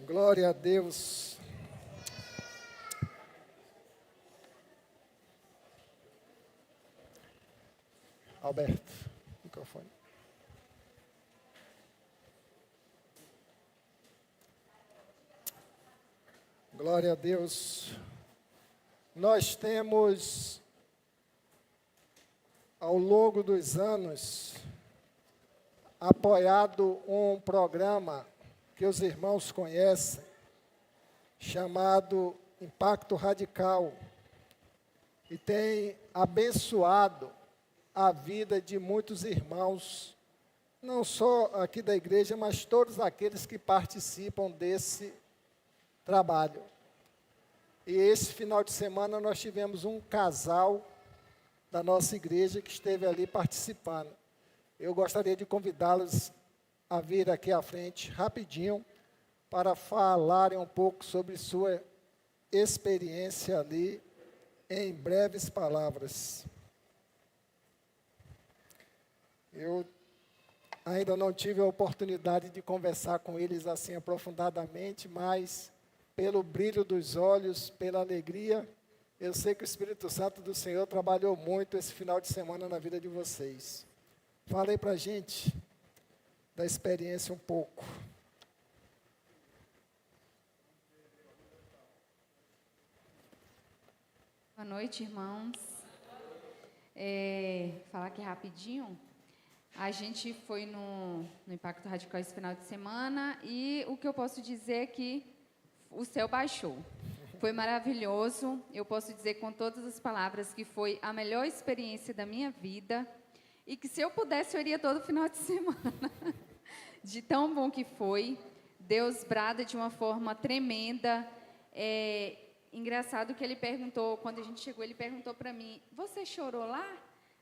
Glória a Deus. Alberto, microfone. Glória a Deus. Nós temos, ao longo dos anos, apoiado um programa que os irmãos conhecem, chamado Impacto Radical, e tem abençoado a vida de muitos irmãos, não só aqui da igreja, mas todos aqueles que participam desse trabalho. E esse final de semana nós tivemos um casal da nossa igreja que esteve ali participando. Eu gostaria de convidá-los a vir aqui à frente rapidinho para falarem um pouco sobre sua experiência ali em breves palavras. Eu ainda não tive a oportunidade de conversar com eles assim aprofundadamente, mas pelo brilho dos olhos, pela alegria, eu sei que o Espírito Santo do Senhor trabalhou muito esse final de semana na vida de vocês. Falei para a gente da experiência um pouco. Boa noite, irmãos. Falar aqui rapidinho. A gente foi no Impacto Radical esse final de semana e o que eu posso dizer é que o céu baixou. Foi maravilhoso. Eu posso dizer com todas as palavras que foi a melhor experiência da minha vida e que se eu pudesse eu iria todo final de semana. De tão bom que foi. Deus brada de uma forma tremenda. Engraçado que ele perguntou, quando a gente chegou, ele perguntou para mim, você chorou lá?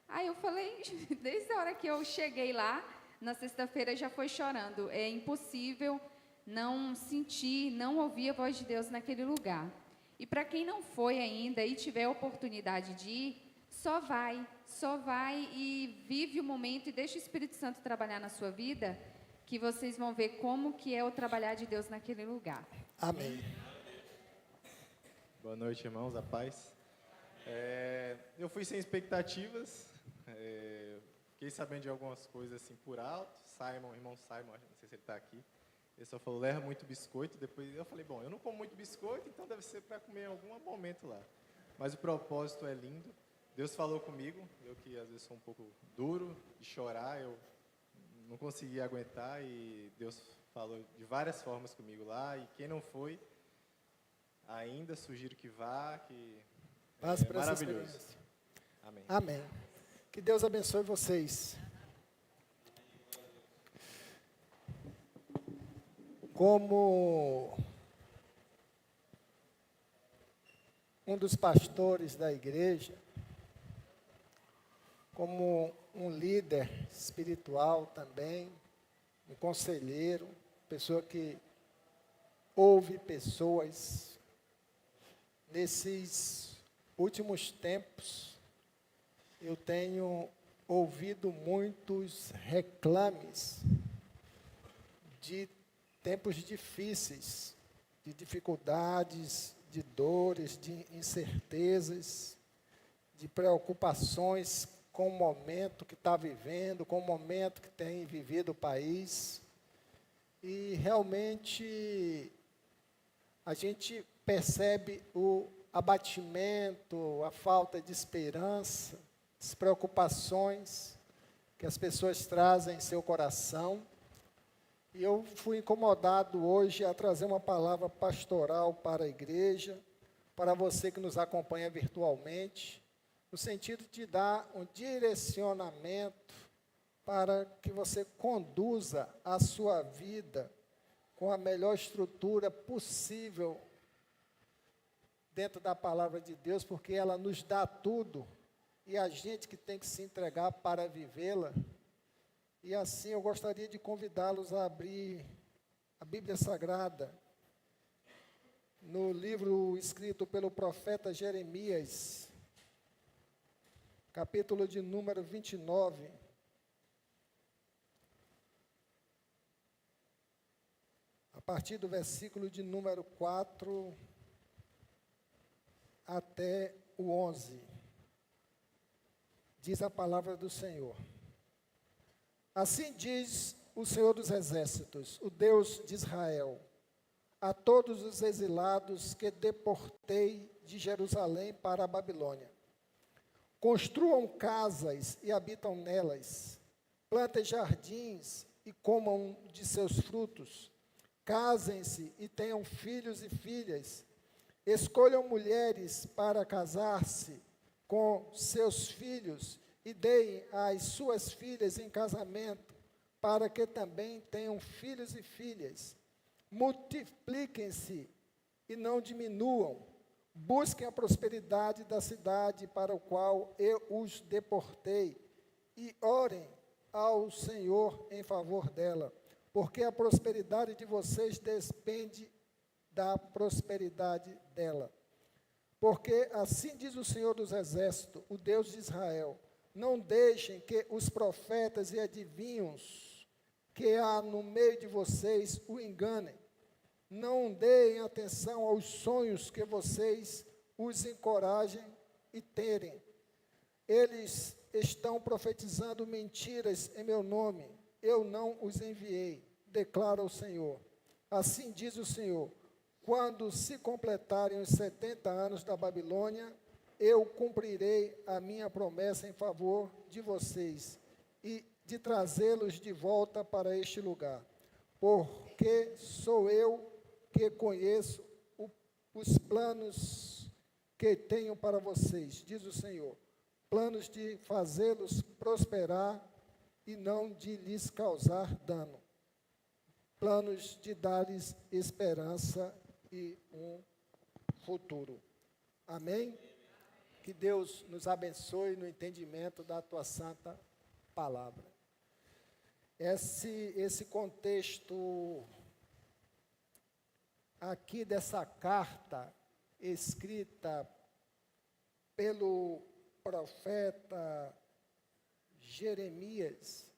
Aí eu falei, desde a hora que eu cheguei lá, na sexta-feira já foi chorando. É impossível não sentir, não ouvir a voz de Deus naquele lugar. E para quem não foi ainda e tiver a oportunidade de ir, só vai e vive o momento e deixa o Espírito Santo trabalhar na sua vida, que vocês vão ver como que é o trabalhar de Deus naquele lugar. Amém. Boa noite, irmãos, a paz. Eu fui sem expectativas, fiquei sabendo de algumas coisas assim por alto. Irmão Simon, não sei se ele está aqui, ele só falou, leva muito biscoito. Depois eu falei, bom, eu não como muito biscoito, então deve ser para comer em algum momento lá. Mas o propósito é lindo. Deus falou comigo, eu que às vezes sou um pouco duro de chorar, eu não consegui aguentar e Deus falou de várias formas comigo lá. E quem não foi, ainda sugiro que vá, que é maravilhoso. Amém. Amém. Que Deus abençoe vocês. Como um dos pastores da igreja, como um líder espiritual também, um conselheiro, pessoa que ouve pessoas. Nesses últimos tempos, eu tenho ouvido muitos reclames de tempos difíceis, de dificuldades, de dores, de incertezas, de preocupações com o momento que está vivendo, com o momento que tem vivido o país. E realmente a gente percebe o abatimento, a falta de esperança, as preocupações que as pessoas trazem em seu coração. E eu fui incomodado hoje a trazer uma palavra pastoral para a igreja, para você que nos acompanha virtualmente, no sentido de dar um direcionamento para que você conduza a sua vida com a melhor estrutura possível dentro da palavra de Deus, porque ela nos dá tudo, e a gente que tem que se entregar para vivê-la. E assim eu gostaria de convidá-los a abrir a Bíblia Sagrada, no livro escrito pelo profeta Jeremias, capítulo de número 29. A partir do versículo de número 4 até o 11. Diz a palavra do Senhor. Assim diz o Senhor dos Exércitos, o Deus de Israel, a todos os exilados que deportei de Jerusalém para a Babilônia. Construam casas e habitam nelas, plantem jardins e comam de seus frutos, casem-se e tenham filhos e filhas, escolham mulheres para casar-se com seus filhos e deem as suas filhas em casamento, para que também tenham filhos e filhas. Multipliquem-se e não diminuam. Busquem a prosperidade da cidade para o qual eu os deportei e orem ao Senhor em favor dela, porque a prosperidade de vocês depende da prosperidade dela. Porque assim diz o Senhor dos Exércitos, o Deus de Israel, não deixem que os profetas e adivinhos que há no meio de vocês o enganem. Não deem atenção aos sonhos que vocês os encorajem e terem. Eles estão profetizando mentiras em meu nome. Eu não os enviei, declara o Senhor. Assim diz o Senhor, quando se completarem os 70 anos da Babilônia, eu cumprirei a minha promessa em favor de vocês e de trazê-los de volta para este lugar, porque sou eu que conheço os planos que tenho para vocês, diz o Senhor, planos de fazê-los prosperar e não de lhes causar dano, planos de dar-lhes esperança e um futuro. Amém? Que Deus nos abençoe no entendimento da tua santa palavra. Esse contexto aqui dessa carta escrita pelo profeta Jeremias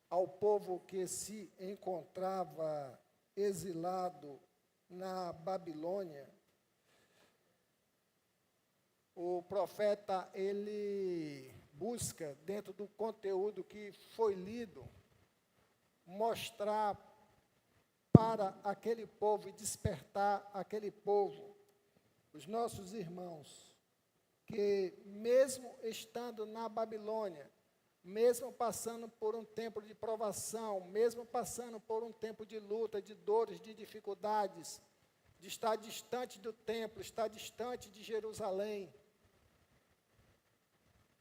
ao povo que se encontrava exilado na Babilônia, o profeta, ele busca, dentro do conteúdo que foi lido, mostrar para aquele povo e despertar aquele povo, os nossos irmãos, que mesmo estando na Babilônia, mesmo passando por um tempo de provação, mesmo passando por um tempo de luta, de dores, de dificuldades, de estar distante do templo, estar distante de Jerusalém,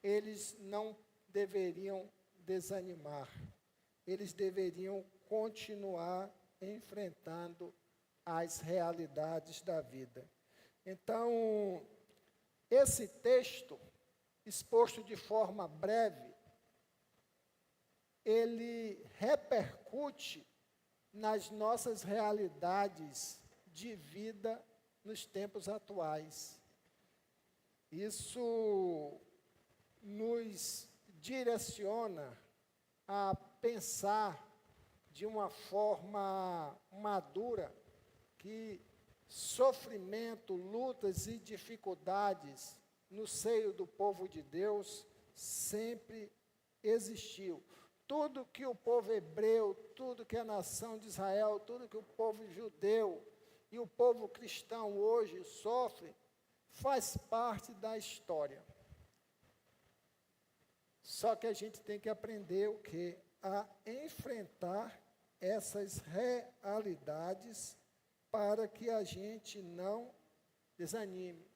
eles não deveriam desanimar, eles deveriam continuar enfrentando as realidades da vida. Então, esse texto, exposto de forma breve, ele repercute nas nossas realidades de vida nos tempos atuais. Isso nos direciona a pensar de uma forma madura que sofrimento, lutas e dificuldades no seio do povo de Deus sempre existiu. Tudo que o povo hebreu, tudo que a nação de Israel, tudo que o povo judeu e o povo cristão hoje sofre, faz parte da história. Só que a gente tem que aprender o quê? A enfrentar essas realidades para que a gente não desanime.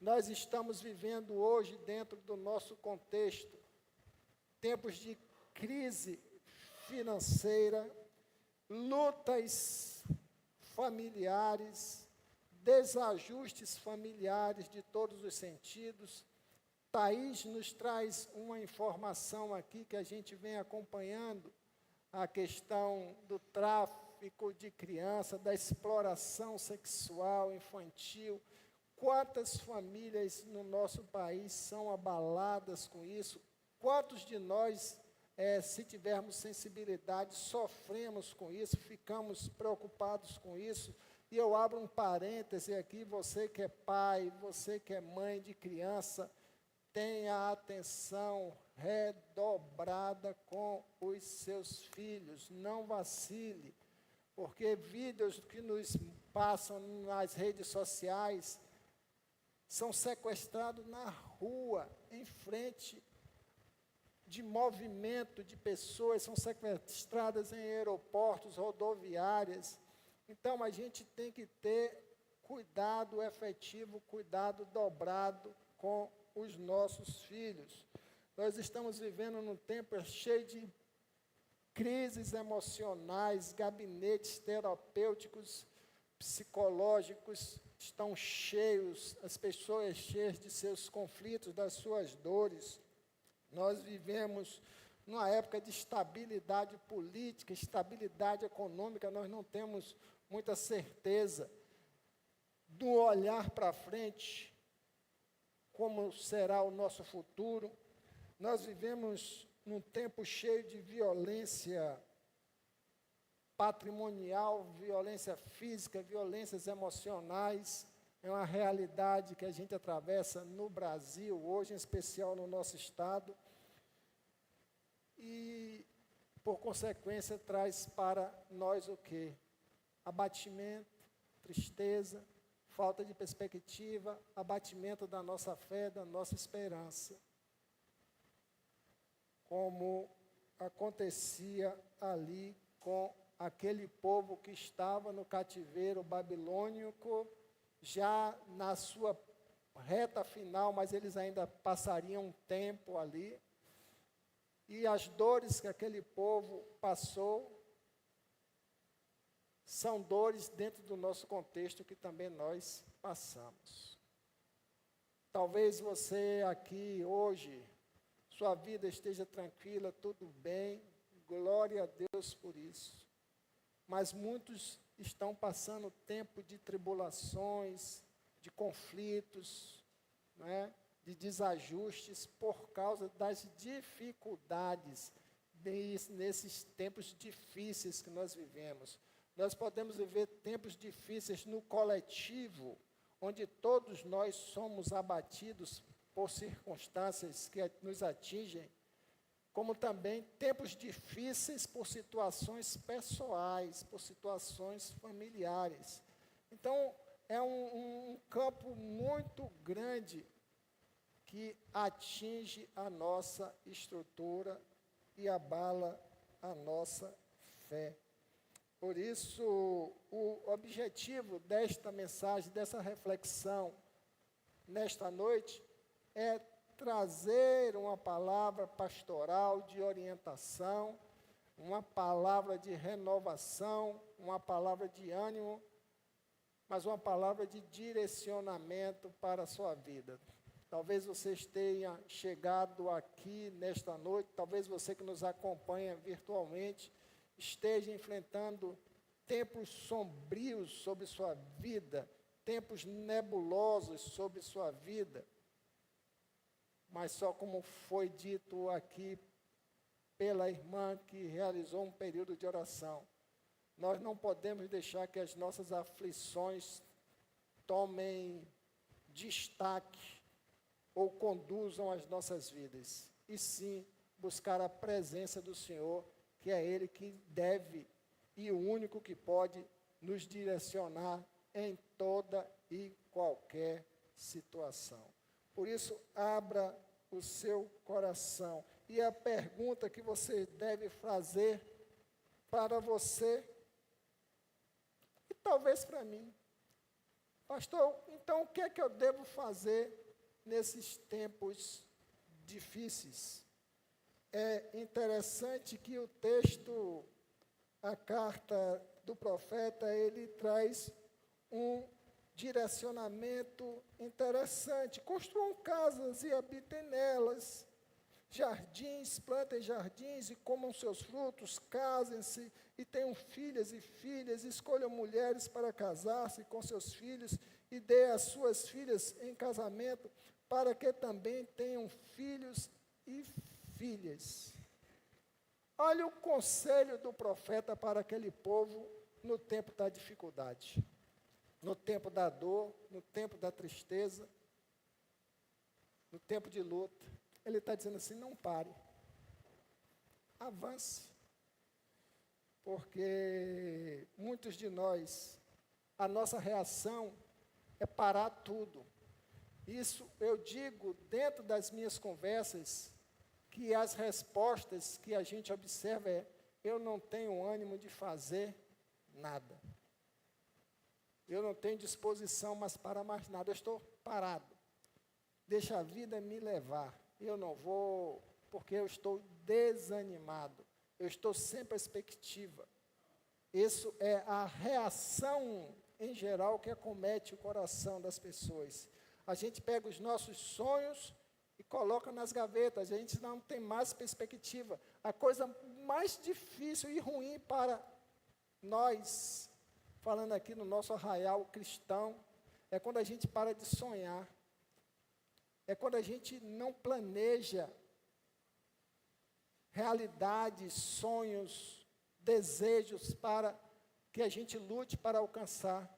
Nós estamos vivendo hoje, dentro do nosso contexto, tempos de crise financeira, lutas familiares, desajustes familiares de todos os sentidos. Thaís nos traz uma informação aqui que a gente vem acompanhando, a questão do tráfico de criança, da exploração sexual infantil. Quantas famílias no nosso país são abaladas com isso? Quantos de nós se tivermos sensibilidade, sofremos com isso, ficamos preocupados com isso. E eu abro um parêntese aqui, você que é pai, você que é mãe de criança, tenha a atenção redobrada com os seus filhos, não vacile, porque vídeos que nos passam nas redes sociais são sequestrados na rua, em frente de movimento de pessoas, são sequestradas em aeroportos, rodoviárias. Então, a gente tem que ter cuidado efetivo, cuidado dobrado com os nossos filhos. Nós estamos vivendo num tempo cheio de crises emocionais, gabinetes terapêuticos, psicológicos estão cheios, as pessoas cheias de seus conflitos, das suas dores. Nós vivemos numa época de estabilidade política, estabilidade econômica, nós não temos muita certeza do olhar para frente, como será o nosso futuro. Nós vivemos num tempo cheio de violência patrimonial, violência física, violências emocionais. É uma realidade que a gente atravessa no Brasil, hoje, em especial no nosso estado. E, por consequência, traz para nós o quê? Abatimento, tristeza, falta de perspectiva, abatimento da nossa fé, da nossa esperança. Como acontecia ali com aquele povo que estava no cativeiro babilônico, já na sua reta final, mas eles ainda passariam um tempo ali. E as dores que aquele povo passou são dores dentro do nosso contexto que também nós passamos. Talvez você aqui hoje, sua vida esteja tranquila, tudo bem, glória a Deus por isso. Mas muitos estão passando tempo de tribulações, de conflitos, não é? De desajustes por causa das dificuldades nesses tempos difíceis que nós vivemos. Nós podemos viver tempos difíceis no coletivo, onde todos nós somos abatidos por circunstâncias que nos atingem, como também tempos difíceis por situações pessoais, por situações familiares. Então, é um campo muito grande que atinge a nossa estrutura e abala a nossa fé. Por isso, o objetivo desta mensagem, dessa reflexão, nesta noite, é trazer uma palavra pastoral de orientação, uma palavra de renovação, uma palavra de ânimo, mas uma palavra de direcionamento para a sua vida. Talvez você tenha chegado aqui nesta noite, talvez você que nos acompanha virtualmente, esteja enfrentando tempos sombrios sobre sua vida, tempos nebulosos sobre sua vida. Mas só como foi dito aqui pela irmã que realizou um período de oração, nós não podemos deixar que as nossas aflições tomem destaque ou conduzam as nossas vidas, e sim buscar a presença do Senhor, que é Ele que deve e o único que pode nos direcionar em toda e qualquer situação. Por isso, abra o seu coração. E a pergunta que você deve fazer para você, e talvez para mim, pastor, então o que é que eu devo fazer nesses tempos difíceis? É interessante que o texto, a carta do profeta, ele traz um direcionamento interessante. Construam casas e habitem nelas. Jardins, plantem jardins e comam seus frutos. Casem-se e tenham filhas e filhas. Escolham mulheres para casar-se com seus filhos e dê as suas filhas em casamento, para que também tenham filhos e filhas. Olha o conselho do profeta para aquele povo no tempo da dificuldade, no tempo da dor, no tempo da tristeza, no tempo de luta. Ele está dizendo assim: não pare, avance, porque muitos de nós, a nossa reação é parar tudo. Isso eu digo dentro das minhas conversas, que as respostas que a gente observa é: eu não tenho ânimo de fazer nada. Eu não tenho disposição mais para mais nada, eu estou parado. Deixa a vida me levar. Eu não vou, porque eu estou desanimado. Eu estou sem perspectiva. Isso é a reação, em geral, que acomete o coração das pessoas. A gente pega os nossos sonhos e coloca nas gavetas, a gente não tem mais perspectiva. A coisa mais difícil e ruim para nós, falando aqui no nosso arraial cristão, é quando a gente para de sonhar. É quando a gente não planeja realidades, sonhos, desejos para que a gente lute para alcançar.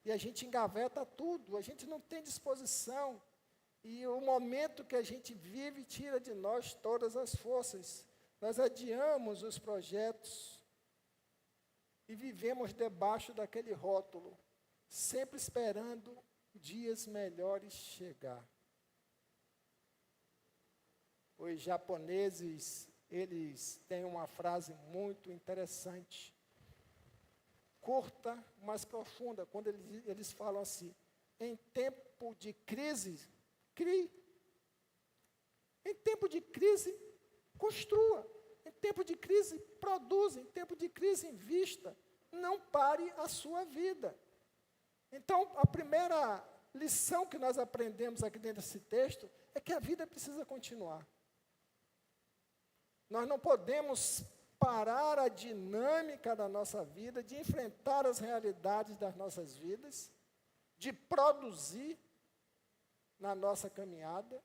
E a gente engaveta tudo, a gente não tem disposição. E o momento que a gente vive tira de nós todas as forças. Nós adiamos os projetos e vivemos debaixo daquele rótulo, sempre esperando dias melhores chegar. Os japoneses, eles têm uma frase muito interessante, curta, mas profunda, quando eles falam assim: em tempo de crise, crie. Em tempo de crise, construa. Em tempo de crise, produza. Em tempo de crise, invista. Não pare a sua vida. Então, a primeira lição que nós aprendemos aqui dentro desse texto é que a vida precisa continuar. Nós não podemos parar a dinâmica da nossa vida, de enfrentar as realidades das nossas vidas, de produzir na nossa caminhada,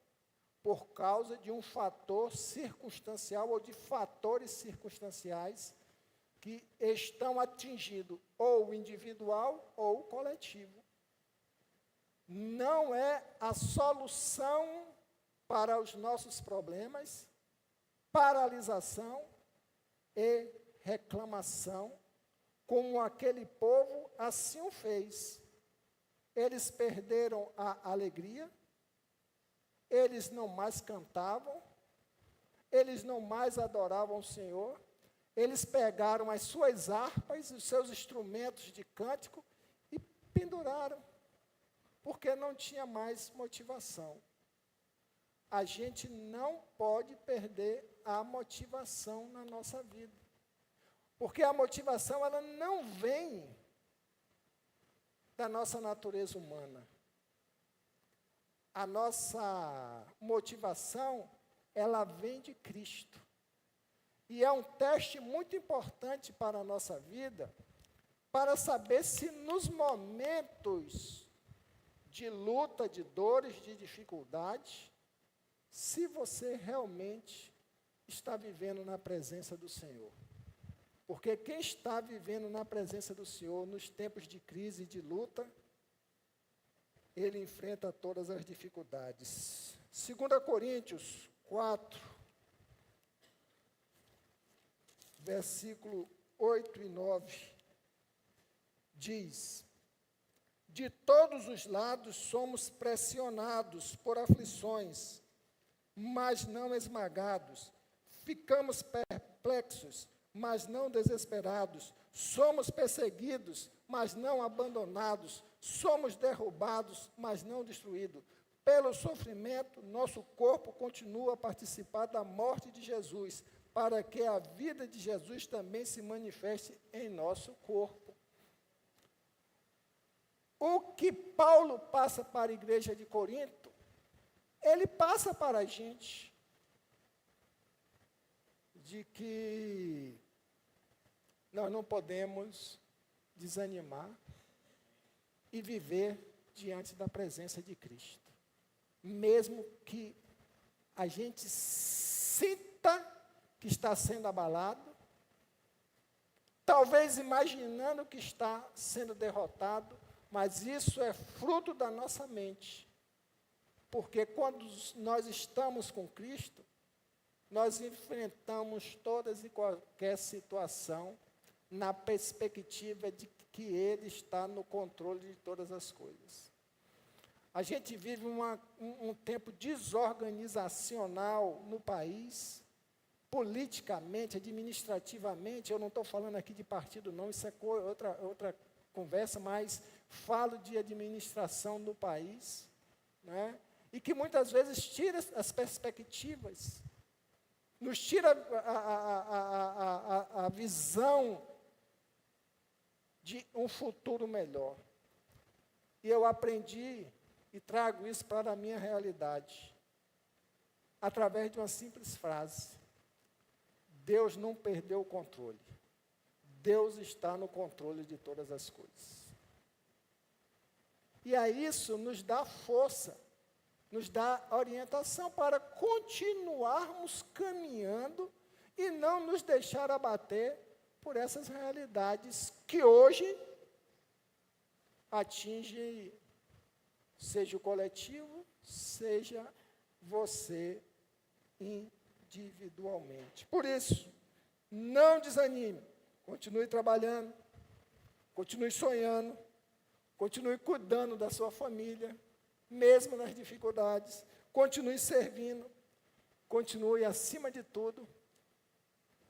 por causa de um fator circunstancial ou de fatores circunstanciais que estão atingindo ou o individual ou o coletivo. Não é a solução para os nossos problemas paralisação e reclamação, como aquele povo assim o fez. Eles perderam a alegria, eles não mais cantavam, eles não mais adoravam o Senhor, eles pegaram as suas harpas, os seus instrumentos de cântico e penduraram, porque não tinha mais motivação. A gente não pode perder a motivação na nossa vida, porque a motivação ela não vem da nossa natureza humana. A nossa motivação, ela vem de Cristo. E é um teste muito importante para a nossa vida, para saber se nos momentos de luta, de dores, de dificuldade, se você realmente está vivendo na presença do Senhor. Porque quem está vivendo na presença do Senhor, nos tempos de crise e de luta, ele enfrenta todas as dificuldades. 2 Coríntios 4, versículo 8 e 9, diz: de todos os lados somos pressionados por aflições, mas não esmagados. Ficamos perplexos, mas não desesperados. Somos perseguidos, mas não abandonados. Somos derrubados, mas não destruídos. Pelo sofrimento, nosso corpo continua a participar da morte de Jesus, para que a vida de Jesus também se manifeste em nosso corpo. O que Paulo passa para a igreja de Corinto, ele passa para a gente, de que nós não podemos desanimar e viver diante da presença de Cristo. Mesmo que a gente sinta que que está sendo abalado, talvez imaginando que está sendo derrotado, mas isso é fruto da nossa mente. Porque quando nós estamos com Cristo, nós enfrentamos todas e qualquer situação na perspectiva de que Ele está no controle de todas as coisas. A gente vive um tempo desorganizacional no país, politicamente, administrativamente. Eu não estou falando aqui de partido, não, isso é outra conversa, mas falo de administração no país, né? E que muitas vezes tira as perspectivas, nos tira a visão de um futuro melhor. E eu aprendi e trago isso para a minha realidade, através de uma simples frase: Deus não perdeu o controle. Deus está no controle de todas as coisas. E a isso nos dá força, nos dá orientação para continuarmos caminhando e não nos deixar abater por essas realidades que hoje atingem, seja o coletivo, seja você individualmente. Por isso, não desanime, continue trabalhando, continue sonhando, continue cuidando da sua família, mesmo nas dificuldades, continue servindo, continue, acima de tudo,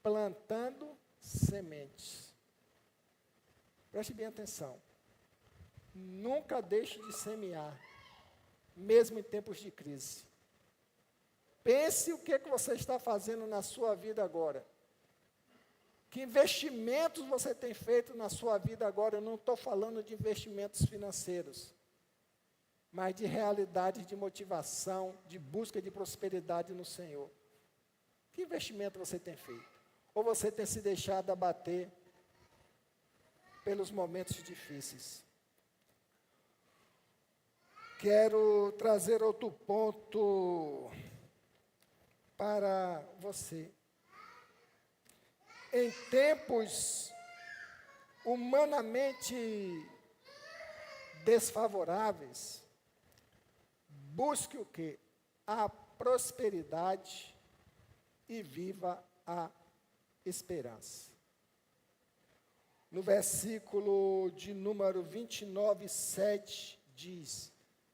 plantando sementes. Preste bem atenção. Nunca deixe de semear, mesmo em tempos de crise. Pense o que você está fazendo na sua vida agora. Que investimentos você tem feito na sua vida agora? Eu não estou falando de investimentos financeiros, mas de realidade, de motivação, de busca de prosperidade no Senhor. Que investimento você tem feito? Ou você tem se deixado abater pelos momentos difíceis? Quero trazer outro ponto para você. Em tempos humanamente desfavoráveis, busque o quê? A prosperidade e viva a esperança. No versículo de número 29, 7, diz: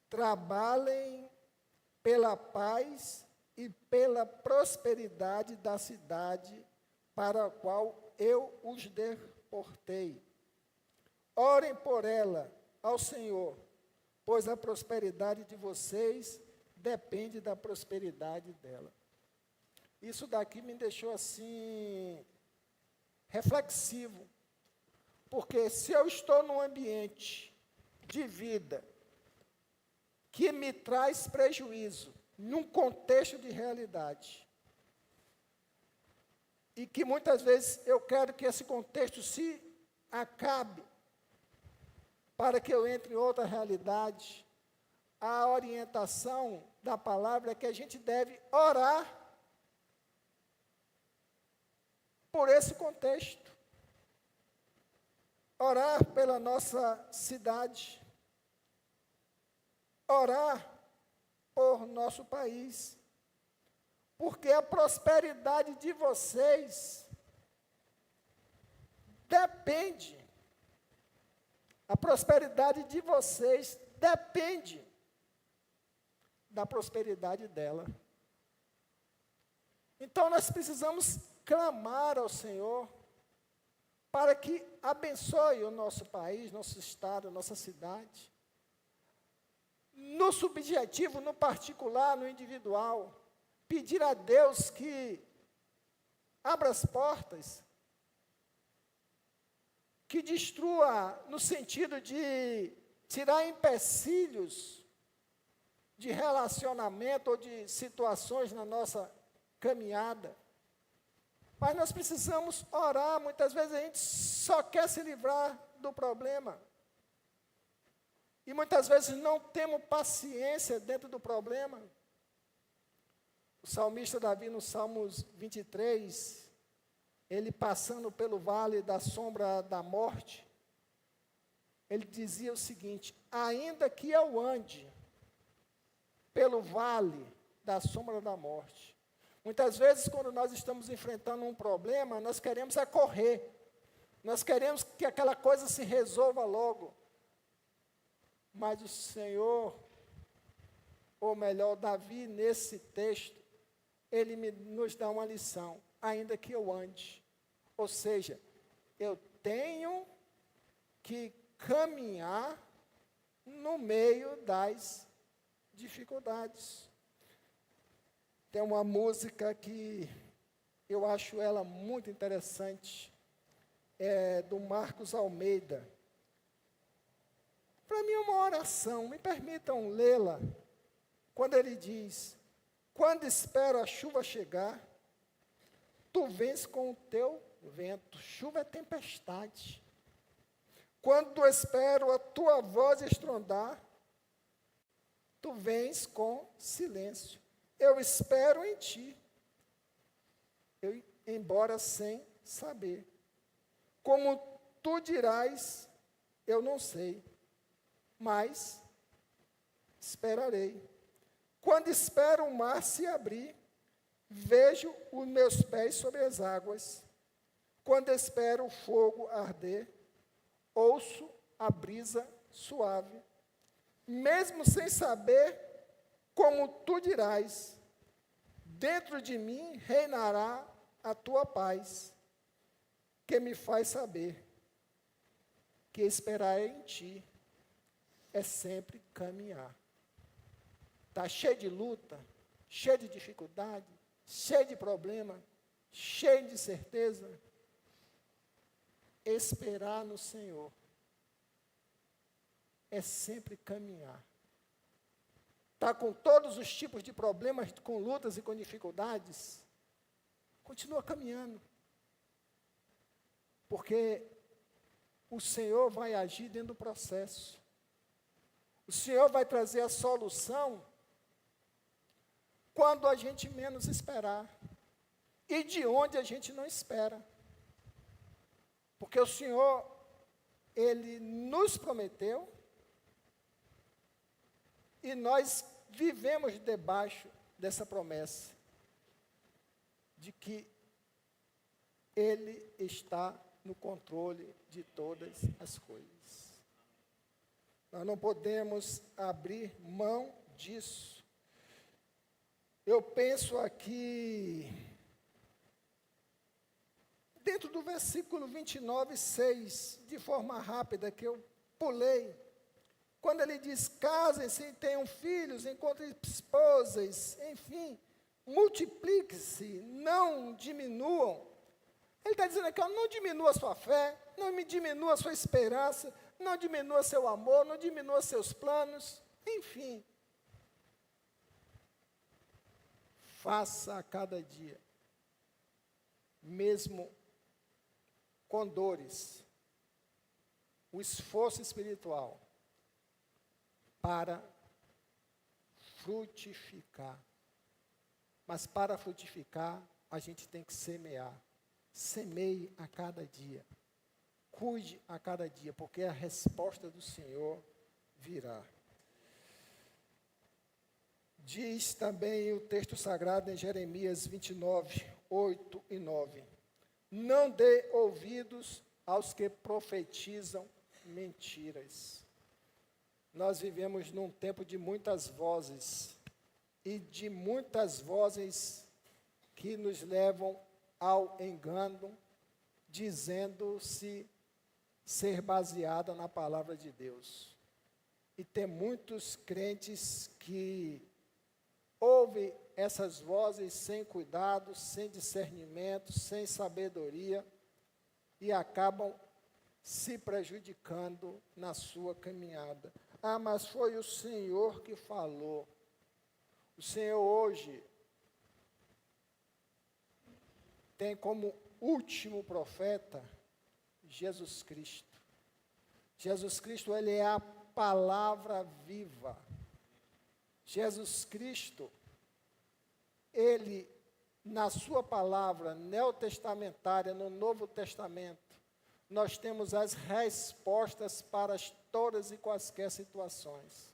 trabalhem pela paz e pela prosperidade da cidade para a qual eu os deportei. Orem por ela ao Senhor, pois a prosperidade de vocês depende da prosperidade dela. Isso daqui me deixou assim, reflexivo, porque se eu estou num ambiente de vida que me traz prejuízo, num contexto de realidade, e que muitas vezes eu quero que esse contexto se acabe, para que eu entre em outra realidade, a orientação da palavra é que a gente deve orar por esse contexto, orar pela nossa cidade, orar por nosso país, porque a prosperidade de vocês depende, a prosperidade de vocês depende da prosperidade dela. Então nós precisamos clamar ao Senhor para que abençoe o nosso país, nosso estado, nossa cidade, no subjetivo, no particular, no individual. Pedir a Deus que abra as portas, que destrua no sentido de tirar empecilhos de relacionamento ou de situações na nossa caminhada. Mas nós precisamos orar. Muitas vezes a gente só quer se livrar do problema. E muitas vezes não temos paciência dentro do problema. O salmista Davi, no Salmos 23, ele passando pelo vale da sombra da morte, ele dizia o seguinte: ainda que eu ande pelo vale da sombra da morte. Muitas vezes, quando nós estamos enfrentando um problema, nós queremos correr. Nós queremos que aquela coisa se resolva logo. Mas o Senhor, ou melhor, Davi, nesse texto, ele nos dá uma lição. Ainda que eu ande. Ou seja, eu tenho que caminhar no meio das dificuldades. Tem uma música que eu acho ela muito interessante, é do Marcos Almeida. Para mim é uma oração, me permitam lê-la, quando ele diz: quando espero a chuva chegar, tu vens com o teu vento. Chuva é tempestade. Quando espero a tua voz estrondar, tu vens com silêncio. Eu espero em ti, embora sem saber. Como tu dirás, eu não sei, mas esperarei. Quando espero o mar se abrir, vejo os meus pés sobre as águas. Quando espero o fogo arder, ouço a brisa suave. Mesmo sem saber, como tu dirás, dentro de mim reinará a tua paz, que me faz saber que esperar em ti é sempre caminhar. Está cheio de luta, cheio de dificuldade, cheio de problema, cheio de certeza. Esperar no Senhor é sempre caminhar. Está com todos os tipos de problemas, com lutas e com dificuldades, continua caminhando. Porque o Senhor vai agir dentro do processo. O Senhor vai trazer a solução quando a gente menos esperar. E de onde a gente não espera. Porque o Senhor, Ele nos prometeu, e nós vivemos debaixo dessa promessa, de que Ele está no controle de todas as coisas. Nós não podemos abrir mão disso. Eu penso aqui, dentro do versículo 29, 6, de forma rápida, que eu pulei, quando ele diz: casem-se, tenham filhos, encontrem esposas, enfim, multipliquem-se, não diminuam. Ele está dizendo aqui: não diminua a sua fé, não me diminua a sua esperança, não diminua seu amor, não diminua seus planos, enfim. Faça a cada dia, mesmo com dores, o esforço espiritual para frutificar. Mas para frutificar, a gente tem que semear. Semeie a cada dia. Cuide a cada dia, porque a resposta do Senhor virá. Diz também o texto sagrado em Jeremias 29, 8 e 9. Não dê ouvidos aos que profetizam mentiras. Nós vivemos num tempo de muitas vozes, e de muitas vozes que nos levam ao engano, dizendo-se ser baseada na palavra de Deus. E tem muitos crentes que ouvem essas vozes sem cuidado, sem discernimento, sem sabedoria, e acabam se prejudicando na sua caminhada. Ah, mas foi o Senhor que falou. O Senhor hoje tem como último profeta Jesus Cristo. Jesus Cristo, Ele é a palavra viva. Jesus Cristo ele, na sua palavra neotestamentária, no Novo Testamento, nós temos as respostas para todas e quaisquer situações.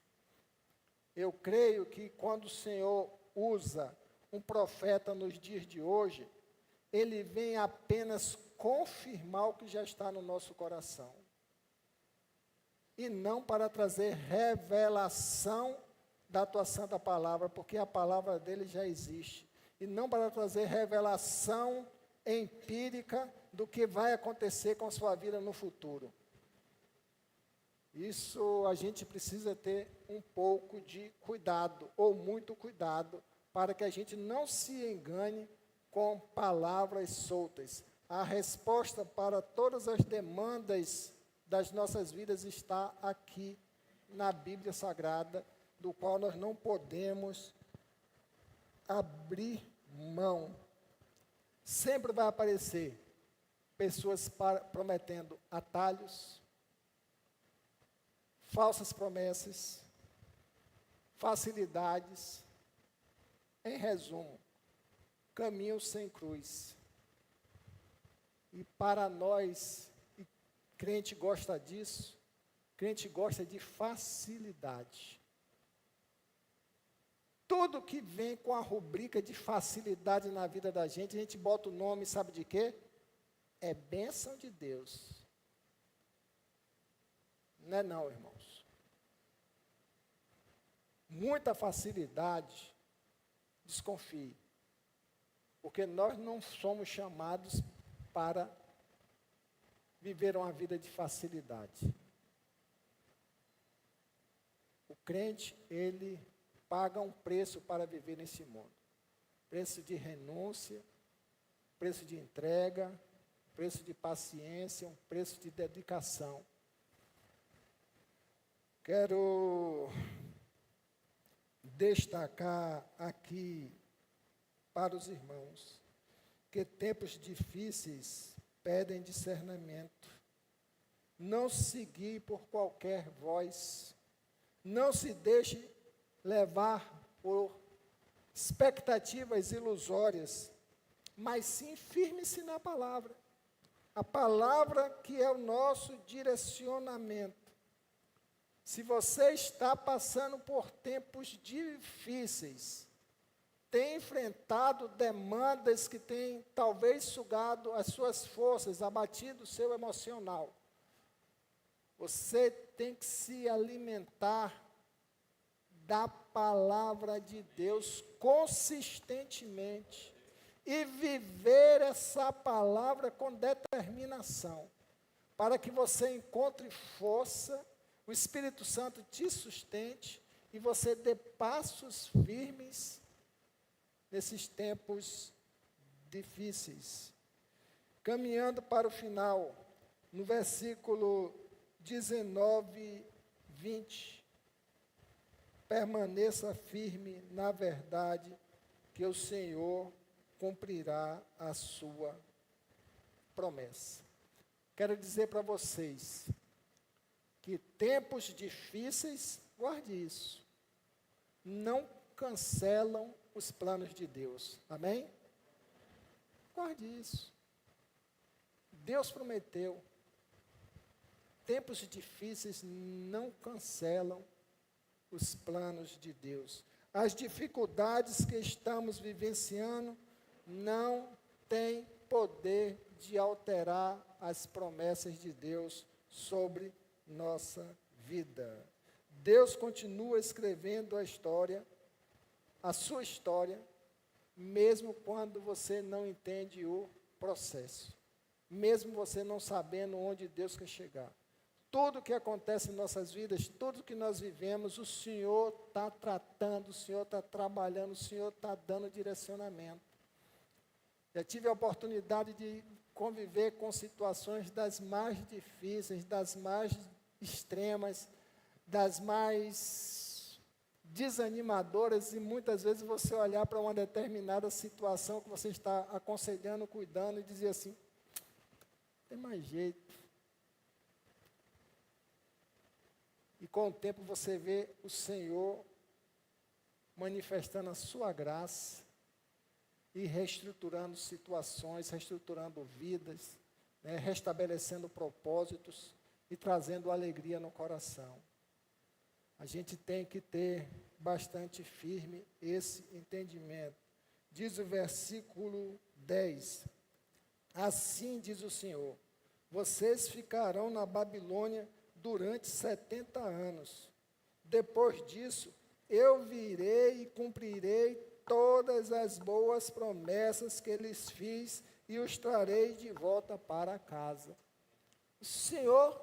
Eu creio que quando o Senhor usa um profeta nos dias de hoje, ele vem apenas confirmar o que já está no nosso coração. E não para trazer revelação da tua santa palavra, porque a palavra dele já existe. E não para trazer revelação empírica do que vai acontecer com a sua vida no futuro. Isso a gente precisa ter um pouco de cuidado, ou muito cuidado, para que a gente não se engane com palavras soltas. A resposta para todas as demandas das nossas vidas está aqui na Bíblia Sagrada, do qual nós não podemos abrir mão. Sempre vai aparecer pessoas prometendo atalhos, falsas promessas, facilidades. Em resumo, caminho sem cruz. E para nós, e crente gosta disso, crente gosta de facilidade. Tudo que vem com a rubrica de facilidade na vida da gente, a gente bota o nome, sabe de quê? É bênção de Deus. Não é não, irmãos. Muita facilidade, desconfie. Porque nós não somos chamados para viver uma vida de facilidade. O crente, ele paga um preço para viver nesse mundo. Preço de renúncia, preço de entrega, preço de paciência, um preço de dedicação. Quero destacar aqui para os irmãos que tempos difíceis pedem discernimento. Não seguir por qualquer voz. Não se deixe levar por expectativas ilusórias, mas sim firme-se na palavra. A palavra que é o nosso direcionamento. Se você está passando por tempos difíceis, tem enfrentado demandas que têm talvez sugado as suas forças, abatido o seu emocional, você tem que se alimentar da palavra de Deus consistentemente e viver essa palavra com determinação, para que você encontre força, o Espírito Santo te sustente e você dê passos firmes nesses tempos difíceis. Caminhando para o final, no versículo 19, 20, permaneça firme na verdade, que o Senhor cumprirá a sua promessa. Quero dizer para vocês que tempos difíceis, guarde isso, não cancelam os planos de Deus. Amém? Guarde isso. Deus prometeu. Tempos difíceis não cancelam os planos de Deus. As dificuldades que estamos vivenciando não têm poder de alterar as promessas de Deus sobre nossa vida. Deus continua escrevendo a história, a sua história, mesmo quando você não entende o processo, mesmo você não sabendo onde Deus quer chegar. Tudo que acontece em nossas vidas, tudo que nós vivemos, o Senhor está tratando, o Senhor está trabalhando, o Senhor está dando direcionamento. Já tive a oportunidade de conviver com situações das mais difíceis, das mais extremas, das mais desanimadoras, e muitas vezes você olhar para uma determinada situação que você está aconselhando, cuidando, e dizer assim, tem mais jeito. E com o tempo você vê o Senhor manifestando a sua graça, e reestruturando situações, reestruturando vidas, né, restabelecendo propósitos e trazendo alegria no coração. A gente tem que ter bastante firme esse entendimento. Diz o versículo 10, assim diz o Senhor, vocês ficarão na Babilônia durante 70 anos. Depois disso, eu virei e cumprirei todas as boas promessas que lhes fiz e os trarei de volta para casa. O Senhor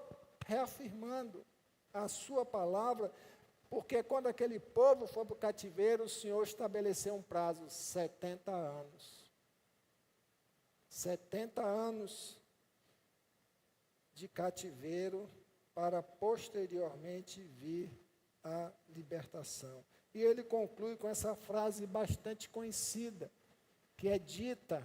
reafirmando a sua palavra, porque quando aquele povo foi para o cativeiro, o Senhor estabeleceu um prazo, 70 anos. 70 anos de cativeiro para posteriormente vir a libertação. E ele conclui com essa frase bastante conhecida, que é dita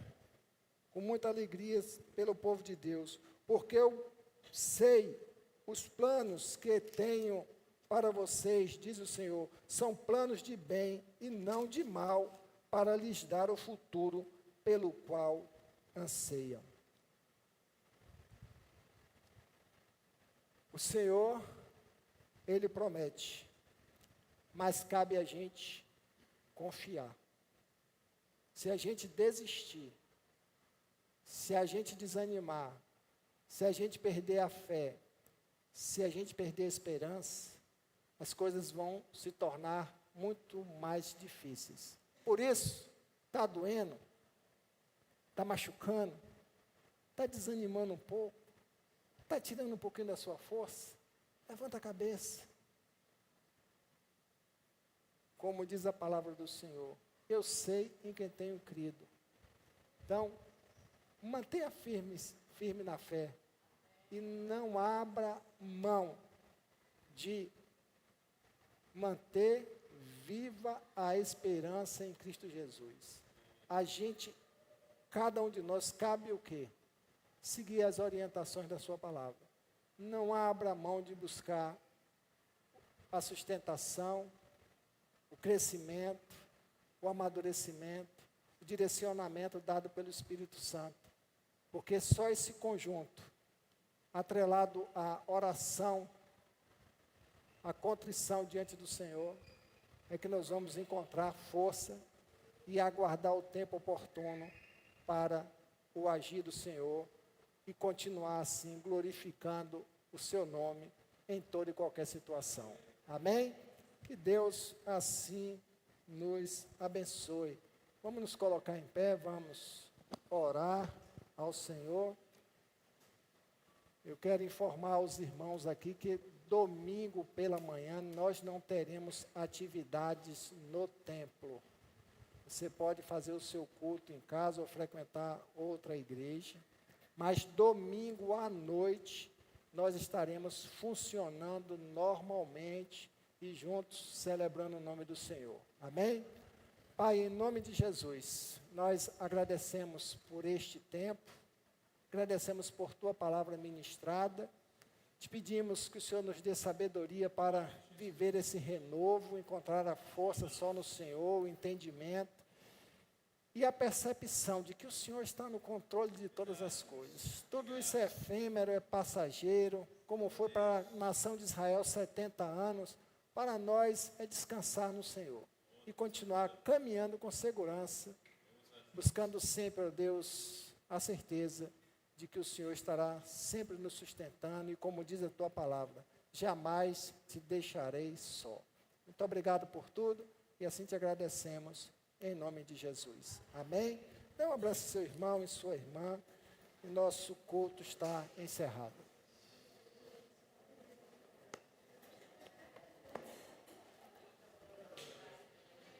com muita alegria pelo povo de Deus, porque eu sei os planos que tenho para vocês, diz o Senhor, são planos de bem e não de mal, para lhes dar o futuro pelo qual anseiam. O Senhor, Ele promete, mas cabe a gente confiar. Se a gente desistir, se a gente desanimar, se a gente perder a fé, se a gente perder a esperança, as coisas vão se tornar muito mais difíceis. Por isso, está doendo, está machucando, está desanimando um pouco, está tirando um pouquinho da sua força, levanta a cabeça. Como diz a palavra do Senhor, eu sei em quem tenho crido. Então, mantenha firme na fé e não abra mão de manter viva a esperança em Cristo Jesus. A gente, cada um de nós, cabe o quê? Seguir as orientações da sua palavra. Não abra mão de buscar a sustentação, o crescimento, o amadurecimento, o direcionamento dado pelo Espírito Santo. Porque só esse conjunto, atrelado à oração, à contrição diante do Senhor, é que nós vamos encontrar força e aguardar o tempo oportuno para o agir do Senhor e continuar assim, glorificando o seu nome em toda e qualquer situação. Amém? Que Deus assim nos abençoe. Vamos nos colocar em pé, vamos orar ao Senhor. Eu quero informar os irmãos aqui que domingo pela manhã nós não teremos atividades no templo. Você pode fazer o seu culto em casa ou frequentar outra igreja, mas domingo à noite nós estaremos funcionando normalmente e juntos celebrando o nome do Senhor. Amém? Pai, em nome de Jesus, nós agradecemos por este tempo, agradecemos por Tua palavra ministrada, te pedimos que o Senhor nos dê sabedoria para viver esse renovo, encontrar a força só no Senhor, o entendimento e a percepção de que o Senhor está no controle de todas as coisas. Tudo isso é efêmero, é passageiro, como foi para a nação de Israel 70 anos, para nós é descansar no Senhor e continuar caminhando com segurança, buscando sempre, ó Deus, a certeza de que o Senhor estará sempre nos sustentando e, como diz a Tua palavra, jamais te deixarei só. Muito obrigado por tudo e assim te agradecemos em nome de Jesus. Amém? Dê um abraço ao seu irmão e sua irmã e nosso culto está encerrado.